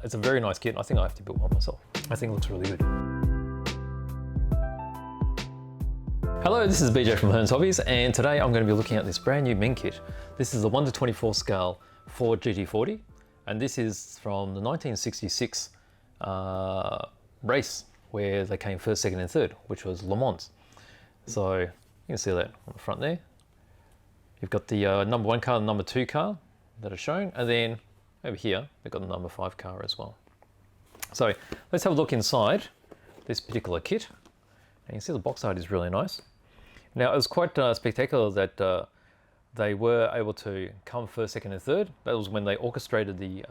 It's a very nice kit. I think I have to build one myself. I think it looks really good. Hello, this is BJ from Hearns Hobbies, and today I'm going to be looking at this brand new Meng kit. This is the 1:24 scale Ford GT40, and this is from the 1966 race where they came first, second, and third, which was Le Mans. So you can see that on the front there. You've got the number 1 car and number 2 car that are shown, and then over here they've got the number 5 car as well. So let's have a look inside this particular kit. And you can see the box art is really nice. Now, it was quite spectacular that they were able to come first, second, and third. That was when they orchestrated the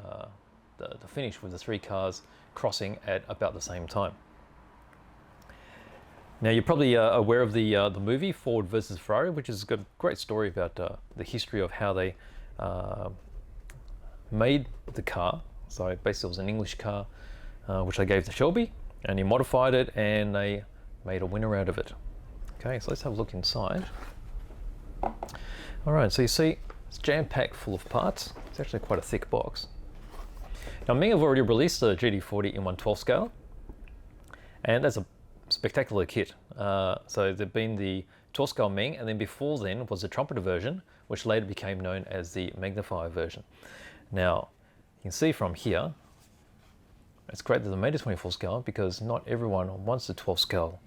finish with the 3 cars crossing at about the same time. Now, you're probably aware of the movie Ford versus Ferrari, which is a great story about the history of how they made the car. So basically, it was an English car, which they gave to Shelby, and he modified it, and they made a winner out of it. Okay, so let's have a look inside. All right, so you see it's jam-packed full of parts. It's actually quite a thick box. Now, Meng have already released the GT40 in 1/12 scale, and that's a spectacular kit. So there've been the 12 scale Meng, and then before then was the trumpeter version, which later became known as the magnifier version. Now, you can see from here, it's great that they made a 24 scale because not everyone wants a 12 scale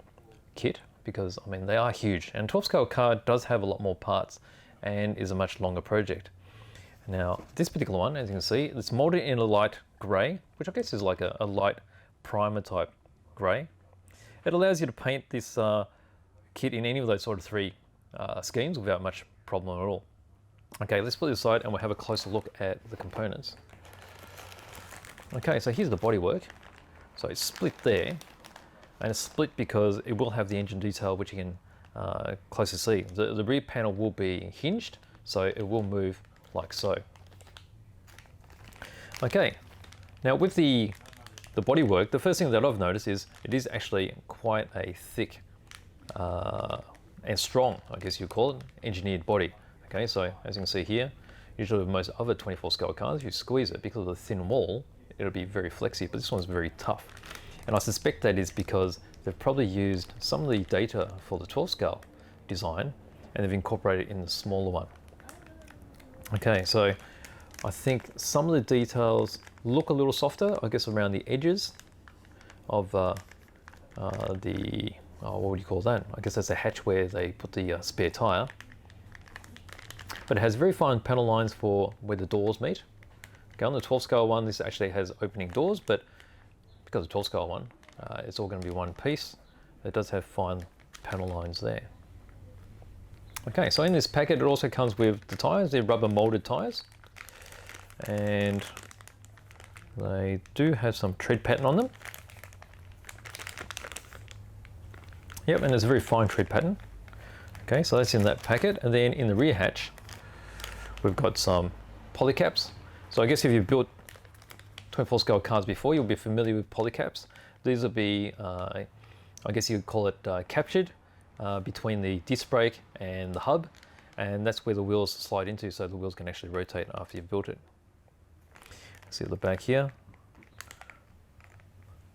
kit, because I mean they are huge, and 12 scale car does have a lot more parts and is a much longer project. Now, this particular one, as you can see, it's molded in a light grey, which I guess is like a light primer type grey. It allows you to paint this kit in any of those sort of 3 schemes without much problem at all. Okay, let's put this aside and we'll have a closer look at the components. Okay, so here's the bodywork. So it's split there, and it's split because it will have the engine detail, which you can closely see. The rear panel will be hinged, so it will move like so. Okay, now with the bodywork, the first thing that I've noticed is it is actually quite a thick and strong, I guess you call it, engineered body. Okay, so as you can see here, usually with most other 24 scale cars, you squeeze it because of the thin wall, it'll be very flexy, but this one's very tough. And I suspect that is because they've probably used some of the data for the 12 scale design and they've incorporated it in the smaller one. Okay, so I think some of the details look a little softer, I guess around the edges of what would you call that? I guess that's a hatch where they put the spare tyre. But it has very fine panel lines for where the doors meet. Okay, on the 12 scale one, this actually has opening doors, but because the 12 scale one, it's all going to be one piece. It does have fine panel lines there. Okay, so in this packet, it also comes with the tyres. They're rubber molded tyres, and they do have some tread pattern on them. Yep, and there's a very fine tread pattern. Okay, so that's in that packet, and then in the rear hatch, we've got some polycaps. So I guess if you've built 24 scale cars before, you'll be familiar with polycaps. These will be, I guess you could call it captured between the disc brake and the hub, and that's where the wheels slide into, so the wheels can actually rotate after you've built it. See at the back here,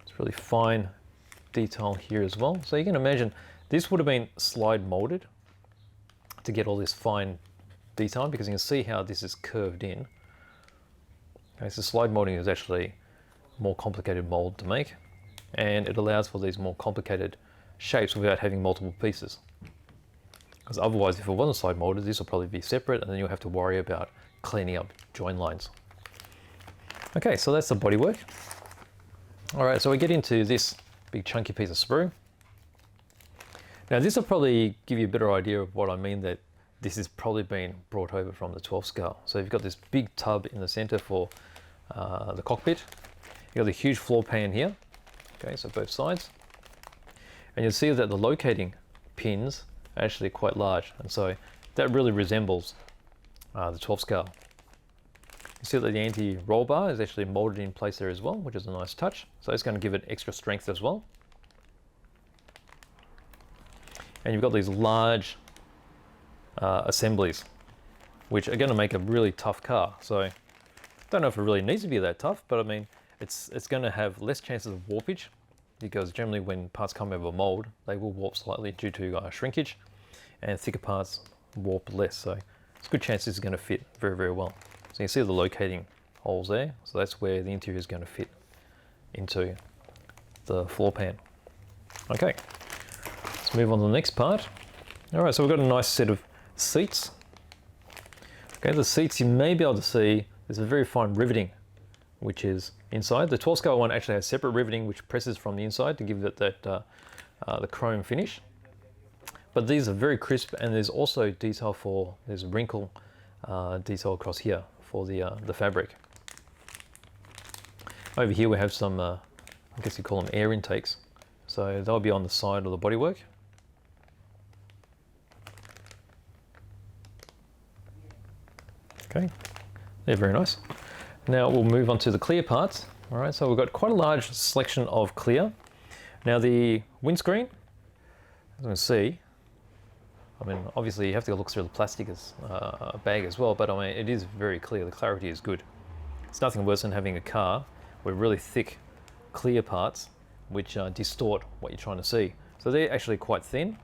it's really fine detail here as well. So you can imagine this would have been slide molded to get all this fine detail, because you can see how this is curved in. Okay, so slide molding is actually a more complicated mold to make, and it allows for these more complicated shapes without having multiple pieces. Because otherwise, if it wasn't slide molded, this will probably be separate, and then you'll have to worry about cleaning up join lines. Okay, so that's the bodywork. All right, so we get into this big chunky piece of sprue. Now, this will probably give you a better idea of what I mean, that this has probably been brought over from the 12 scale. So you've got this big tub in the center for the cockpit. You've got the huge floor pan here. Okay, so both sides. And you'll see that the locating pins are actually quite large. And so that really resembles the 12 scale. You see that the anti-roll bar is actually molded in place there as well, which is a nice touch. So it's going to give it extra strength as well. And you've got these large assemblies, which are going to make a really tough car. So I don't know if it really needs to be that tough, but I mean, it's going to have less chances of warpage, because generally when parts come over a mold, they will warp slightly due to shrinkage, and thicker parts warp less. So it's a good chance this is going to fit very, very well. So you can see the locating holes there. So that's where the interior is going to fit into the floor pan. Okay, let's move on to the next part. All right, so we've got a nice set of seats. Okay, the seats, you may be able to see there's a very fine riveting which is inside. The 12 scale one actually has separate riveting which presses from the inside to give it that the chrome finish. But these are very crisp, and there's also detail there's wrinkle detail across here for the fabric. Over here we have some, I guess you call them air intakes. So they'll be on the side of the bodywork. Okay, they're very nice. Now we'll move on to the clear parts. All right, so we've got quite a large selection of clear. Now the windscreen, as you can see, I mean, obviously you have to look through the plastic bag as well, but I mean, it is very clear. The clarity is good. It's nothing worse than having a car with really thick, clear parts which distort what you're trying to see. So they're actually quite thin.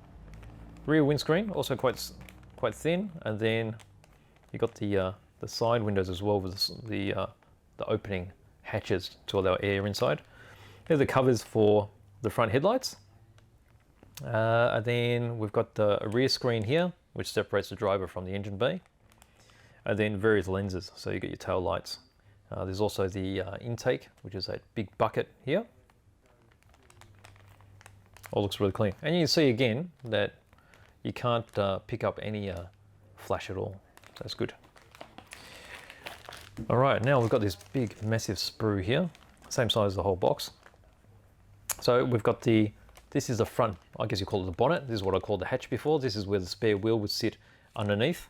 Rear windscreen also quite thin, and then you got the side windows as well with the opening hatches to allow air inside. There's the covers for the front headlights. And then we've got a rear screen here, which separates the driver from the engine bay. And then various lenses, so you get your tail lights. There's also the intake, which is that big bucket here. All looks really clean. And you can see again that you can't pick up any flash at all. So that's good. All right, now we've got this big, massive sprue here, same size as the whole box. So we've got this is the front, I guess you call it the bonnet. This is what I called the hatch before. This is where the spare wheel would sit underneath.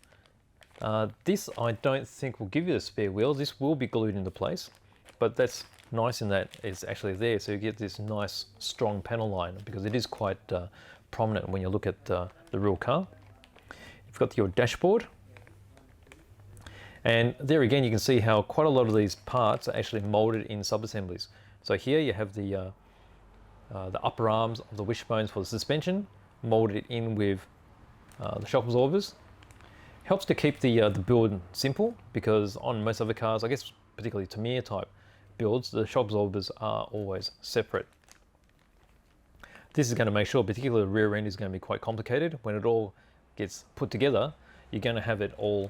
This I don't think will give you the spare wheel. This will be glued into place, but that's nice in that it's actually there. So you get this nice, strong panel line, because it is quite prominent when you look at the real car. You've got your dashboard. And there again, you can see how quite a lot of these parts are actually molded in sub-assemblies. So here you have the upper arms of the wishbones for the suspension, molded in with the shock absorbers. Helps to keep the build simple, because on most other cars, I guess particularly Tamiya type builds, the shock absorbers are always separate. This is going to make sure, particularly the rear end is going to be quite complicated. When it all gets put together, you're going to have it all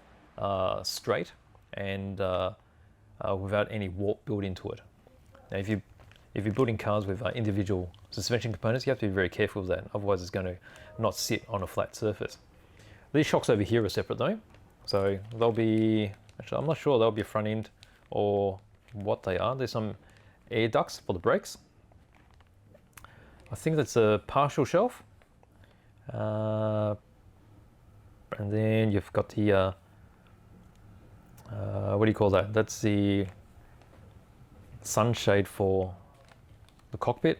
straight and without any warp built into it. Now, if you're building cars with individual suspension components, you have to be very careful with that. Otherwise, it's going to not sit on a flat surface. These shocks over here are separate though, so they'll be. Actually, I'm not sure they'll be front end or what they are. There's some air ducts for the brakes. I think that's a partial shelf, and then you've got the. What do you call that? That's the sunshade for the cockpit.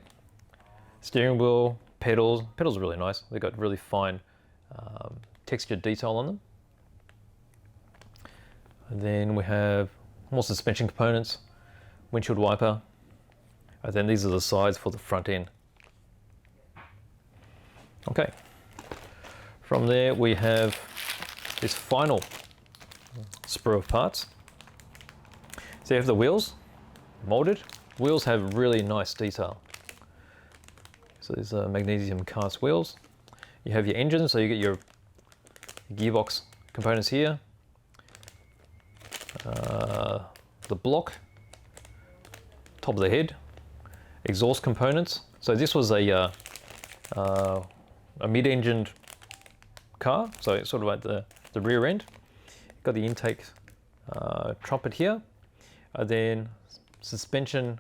Steering wheel, pedals. Pedals are really nice. They've got really fine textured detail on them. And then we have more suspension components, windshield wiper, and then these are the sides for the front end. Okay. From there we have this final sprue of parts. So you have the wheels, molded. Wheels have really nice detail. So there's magnesium cast wheels. You have your engine, so you get your gearbox components here. The block, top of the head, exhaust components. So this was a mid-engined car, so it's sort of like the rear end. Got the intake trumpet here, and then suspension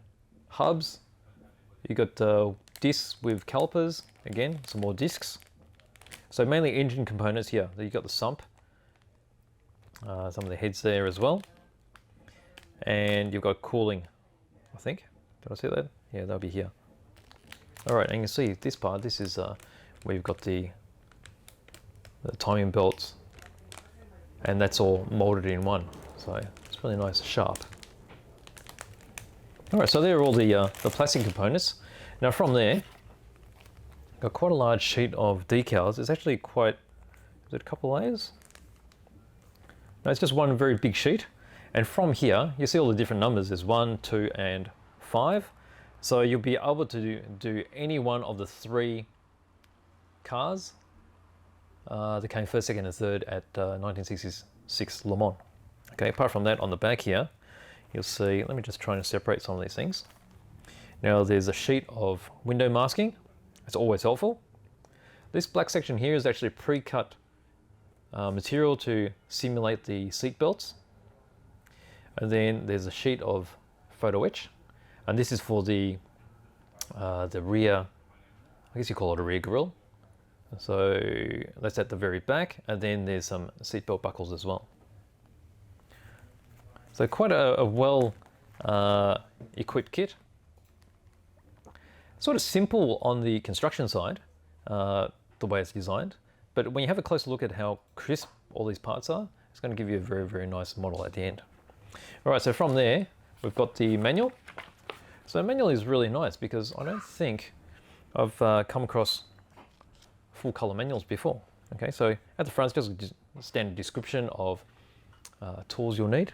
hubs. You got discs with calipers, again some more discs. So mainly engine components here. You got the sump, some of the heads there as well, and you've got cooling. I think. Did I see that? Yeah, they'll be here. All right, and you can see this part. This is where you've got the timing belts. And that's all molded in one, so it's really nice, sharp. All right, so there are all the plastic components. Now from there, got quite a large sheet of decals. It's actually quite, is it a couple of layers? No, it's just one very big sheet. And from here, you see all the different numbers. There's 1, 2, and 5. So you'll be able to do any one of the 3 cars that came first, second, and third at 1966 Le Mans. Okay, apart from that, on the back here, you'll see, let me just try and separate some of these things. Now there's a sheet of window masking. It's always helpful. This black section here is actually pre-cut material to simulate the seat belts. And then there's a sheet of photo etch, and this is for the rear, I guess you call it a rear grille. So that's at the very back, and then there's some seatbelt buckles as well. So quite a well equipped kit. Sort of simple on the construction side, the way it's designed, but when you have a closer look at how crisp all these parts are, it's going to give you a very, very nice model at the end. All right, so from there, we've got the manual. So the manual is really nice because I don't think I've come across full color manuals before. Okay, so at the front, it's just a standard description of tools you'll need.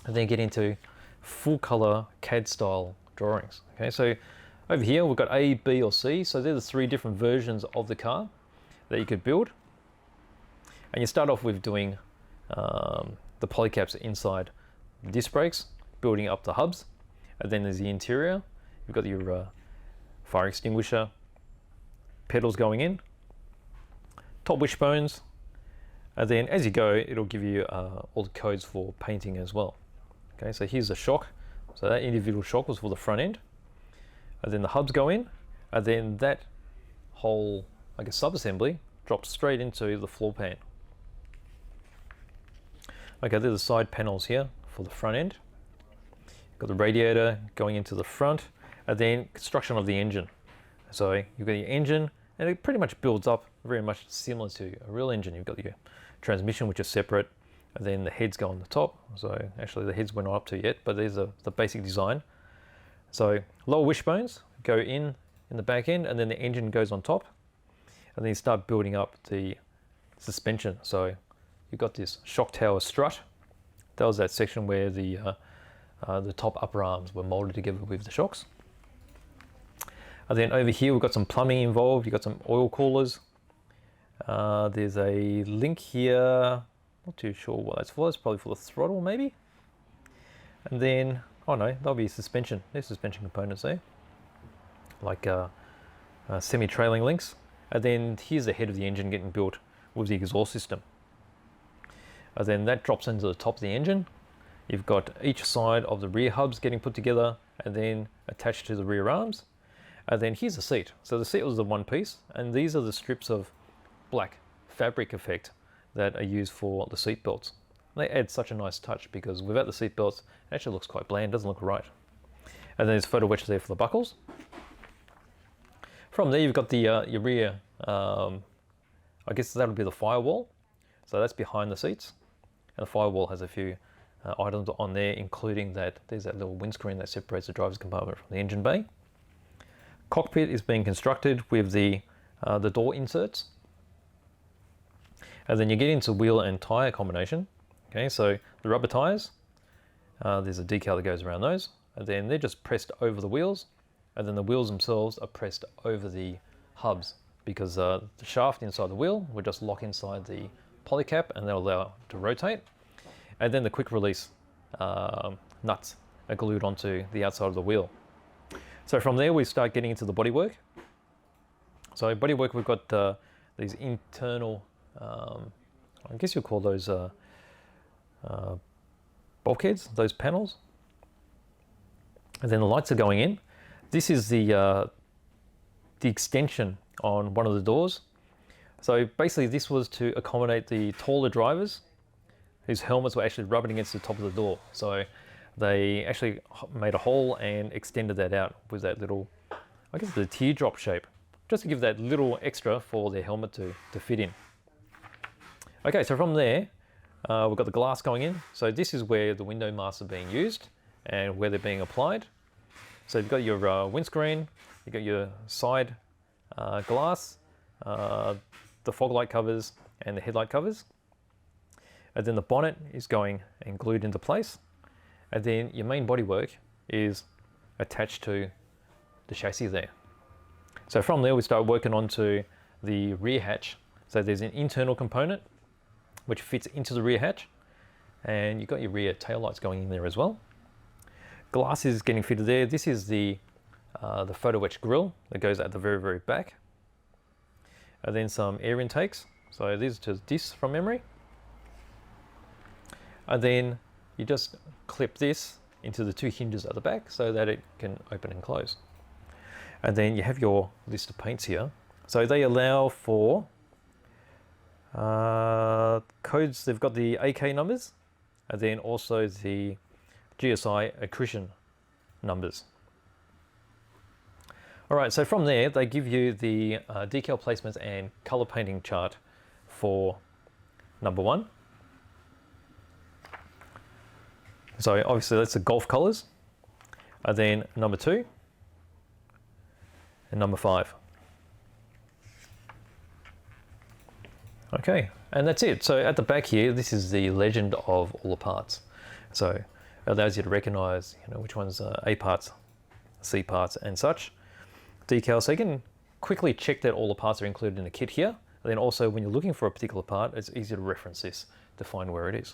And then get into full color CAD style drawings. Okay, so over here, we've got A, B, or C. So they're the 3 different versions of the car that you could build. And you start off with doing the polycaps inside the disc brakes, building up the hubs, and then there's the interior. You've got your fire extinguisher, pedals going in, top wishbones, and then as you go, it'll give you all the codes for painting as well. Okay, so here's the shock. So that individual shock was for the front end, and then the hubs go in, and then that whole, I guess, sub-assembly drops straight into the floor pan. Okay, there's the side panels here for the front end. You've got the radiator going into the front, and then construction of the engine. So you've got your engine, and it pretty much builds up very much similar to a real engine. You've got your transmission, which is separate, and then the heads go on the top. So actually the heads we're not up to yet, but there's the basic design. So lower wishbones go in the back end, and then the engine goes on top, and then you start building up the suspension. So you've got this shock tower strut. That was that section where the top upper arms were molded together with the shocks. And then over here we've got some plumbing involved. You've got some oil coolers. There's a link here. Not too sure what that's for. It's probably for the throttle maybe. And then, oh no, that'll be suspension. There's suspension components there. Like semi-trailing links. And then here's the head of the engine getting built with the exhaust system. And then that drops into the top of the engine. You've got each side of the rear hubs getting put together and then attached to the rear arms. And then here's the seat. So the seat was the one piece, and these are the strips of black fabric effect that are used for the seat belts. They add such a nice touch because without the seat belts, it actually looks quite bland, doesn't look right. And then there's photo etch there for the buckles. From there, you've got the your rear, I guess that'll be the firewall. So that's behind the seats. And the firewall has a few items on there, including that there's that little windscreen that separates the driver's compartment from the engine bay. Cockpit is being constructed with the door inserts. And then you get into wheel and tire combination. Okay, so the rubber tires, there's a decal that goes around those, and then they're just pressed over the wheels, and then the wheels themselves are pressed over the hubs because the shaft inside the wheel will just lock inside the polycap and they'll allow it to rotate. And then the quick release nuts are glued onto the outside of the wheel. So from there we start getting into the bodywork. So bodywork, we've got these internal, I guess you'll call those bulkheads, those panels. And then the lights are going in. This is the extension on one of the doors. So basically this was to accommodate the taller drivers whose helmets were actually rubbing against the top of the door. So they actually made a hole and extended that out with that little, I guess the teardrop shape, just to give that little extra for their helmet to fit in. Okay, so from there, we've got the glass going in. So this is where the window masks are being used. and where they're being applied. So you've got your windscreen, you've got your side glass, the fog light covers and the headlight covers. And then the bonnet is going and glued into place. And then your main bodywork is attached to the chassis there. So from there we start working onto the rear hatch. So there's an internal component which fits into the rear hatch, and you've got your rear tail lights going in there as well. Glass is getting fitted there. This is the photo etch grille that goes at the very, very back. And then some air intakes. So these are just discs from memory. And then you just clip this into the two hinges at the back so that it can open and close. And then you have your list of paints here. So they allow for codes. They've got the AK numbers and then also the GSI accretion numbers. All right, so from there, they give you the decal placements and color painting chart for number 1. So obviously that's the Golf colors. And then number 2 and number 5. Okay, and that's it. So at the back here, this is the legend of all the parts. So it allows you to recognize, which one's A parts, C parts, and such. Decals, so you can quickly check that all the parts are included in the kit here. And then also when you're looking for a particular part, it's easy to reference this to find where it is.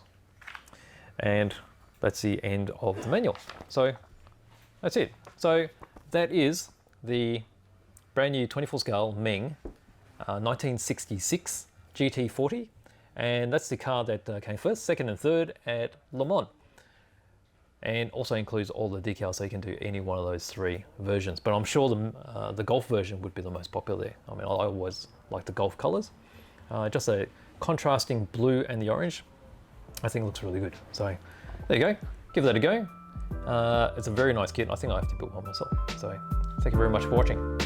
And that's the end of the manual. So that's it. So that is the brand new 24 scale Meng 1966 GT40, and that's the car that came first, second and third at Le Mans, and also includes all the decals, so you can do any one of those 3 versions. But I'm sure the Golf version would be the most popular there. I mean, I always like the Golf colors. Just a contrasting blue and the orange, I think looks really good. So there you go, give that a go. It's a very nice kit. I think I have to build one myself. So thank you very much for watching.